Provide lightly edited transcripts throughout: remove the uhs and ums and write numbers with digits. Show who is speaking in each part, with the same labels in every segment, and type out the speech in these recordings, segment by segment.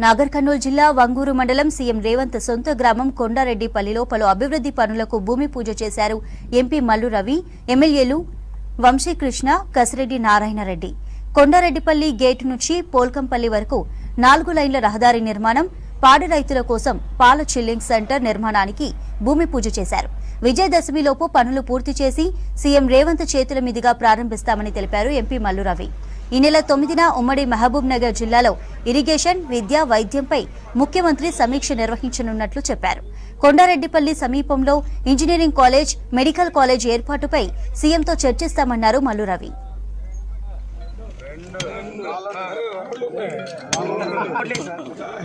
Speaker 1: నాగర్ కర్నూలు జిల్లా వంగూరు మండలం సీఎం రేవంత్ సొంత గ్రామం కొండారెడ్డిపల్లిలో పలు అభివృద్ది పనులకు భూమి పూజ చేశారు ఎంపీ మల్లు రవి, ఎమ్మెల్యేలు వంశీకృష్ణ, కసిరెడ్డి నారాయణరెడ్డి. కొండారెడ్డిపల్లి గేటు నుంచి పోల్కంపల్లి వరకు 4 లైన్ల రహదారి నిర్మాణం, పాడి రైతుల కోసం పాల చిల్లింగ్ సెంటర్ నిర్మాణానికి భూమి పూజ చేశారు. విజయదశమిలోపు పనులు పూర్తి చేసి సీఎం రేవంత్ చేతుల మీదుగా ప్రారంభిస్తామని తెలిపారు ఎంపీ మల్లు రవి. ఈ నెల 9న ఉమ్మడి మహబూబ్ నగర్ జిల్లాలో ఇరిగేషన్, విద్య, వైద్యంపై ముఖ్యమంత్రి సమీక్ష నిర్వహించనున్నట్లు చెప్పారు. కొండారెడ్డిపల్లి సమీపంలో ఇంజనీరింగ్ కాలేజ్, మెడికల్ కాలేజ్ ఏర్పాటుపై సీఎంతో చర్చిస్తామన్నారు మల్లు రవి.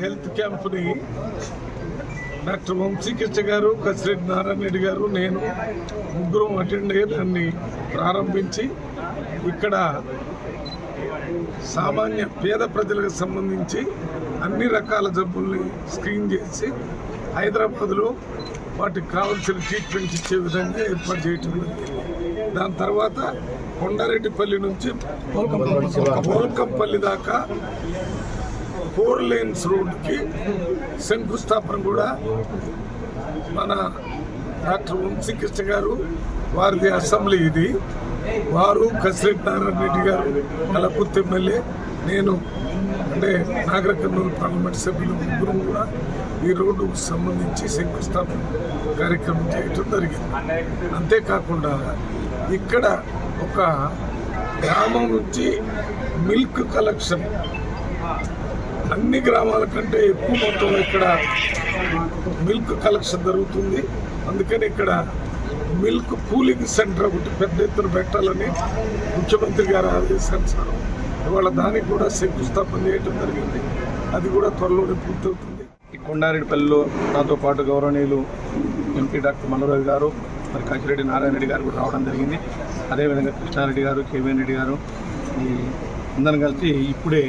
Speaker 2: హెల్త్ క్యాంప్ని డాక్టర్ వంశీకృష్ణ గారు, కసిరెడ్డి నారాయణరెడ్డి గారు, నేను ముగ్గురం అటెండ్ అయ్యి దాన్ని ప్రారంభించి ఇక్కడ సామాన్య పేద ప్రజలకు సంబంధించి అన్ని రకాల జబ్బుల్ని స్క్రీన్ చేసి హైదరాబాద్లో వాటికి కావాల్సిన ట్రీట్మెంట్ ఇచ్చే విధంగా ఏర్పాటు చేయటం. దాని తర్వాత కొండారెడ్డిపల్లి నుంచి పోల్కంపల్లి దాకా 4 లేన్స్ రోడ్డుకి శంకుస్థాపన కూడా మన డాక్టర్ వంశీకృష్ణ గారు, వారిది అసెంబ్లీ ఇది, వారు కసిరెడ్డి నారాయణరెడ్డి గారు, కలకుర్తి ఎమ్మెల్యే, నేను అంటే నాగర్ కర్నూలు పార్లమెంట్ సభ్యులు ముగ్గురు కూడా ఈ రోడ్డుకు సంబంధించి శంకుస్థాపన కార్యక్రమం చేయటం జరిగింది. అంతేకాకుండా ఇక్కడ ఒక గ్రామం నుంచి మిల్క్ కలెక్షన్ అన్ని గ్రామాల కంటే ఎక్కువ మొత్తంలో ఇక్కడ మిల్క్ కలెక్షన్ జరుగుతుంది. అందుకని ఇక్కడ మిల్క్ కూలింగ్ సెంటర్ ఒకటి పెద్ద ఎత్తున పెట్టాలని ముఖ్యమంత్రి గారు ఆదేశానుసారం ఇవాళ దానికి కూడా శంకుస్థాపన చేయడం జరిగింది. అది కూడా త్వరలోనే పూర్తవుతుంది.
Speaker 3: ఈ కొండారెడ్డిపల్లిలో నాతో పాటు గౌరవనీయులు ఎంపీ డాక్టర్ మల్లు రవి గారు, మరి కసిరెడ్డి నారాయణరెడ్డి గారు కూడా రావడం జరిగింది. అదేవిధంగా కృష్ణారెడ్డి గారు, కేవీఎన్ రెడ్డి గారు ఈ అందరం కలిసి ఇప్పుడే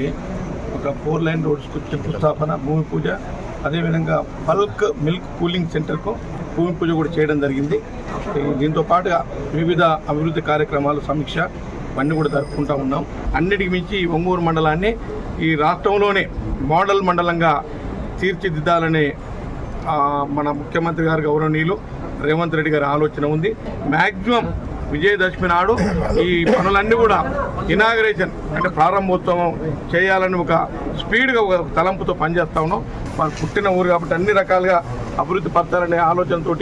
Speaker 3: ఒక 4 లైన్ రోడ్స్కు శంకుస్థాపన, భూమి పూజ, అదేవిధంగా బల్క్ మిల్క్ కూలింగ్ సెంటర్కు భూమి పూజ కూడా చేయడం జరిగింది. దీంతో పాటుగా వివిధ అభివృద్ధి కార్యక్రమాలు సమీక్ష ఇవన్నీ కూడా జరుపుకుంటూ ఉన్నాం. అన్నిటికి మించి ఒంగూరు మండలాన్ని ఈ రాష్ట్రంలోనే మోడల్ మండలంగా తీర్చిదిద్దాలనే మన ముఖ్యమంత్రి గారు గౌరవనీయులు రేవంత్ రెడ్డి గారి ఆలోచన ఉంది. మ్యాక్సిమం విజయదశమి నాడు ఈ పనులన్నీ కూడా ఇనాగరేషన్ అంటే ప్రారంభోత్సవం చేయాలని ఒక స్పీడ్గా ఒక తలంపుతో పనిచేస్తా ఉన్నాం. మాకు పుట్టిన ఊరు కాబట్టి అన్ని రకాలుగా అభివృద్ధి పరచాలనే ఆలోచనతో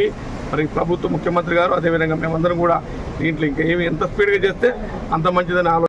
Speaker 3: మరి ప్రభుత్వ ముఖ్యమంత్రి గారు, అదేవిధంగా మేమందరం కూడా దీంట్లో ఇంకా ఎంత స్పీడ్గా చేస్తే అంత మంచిదని ఆలోచన.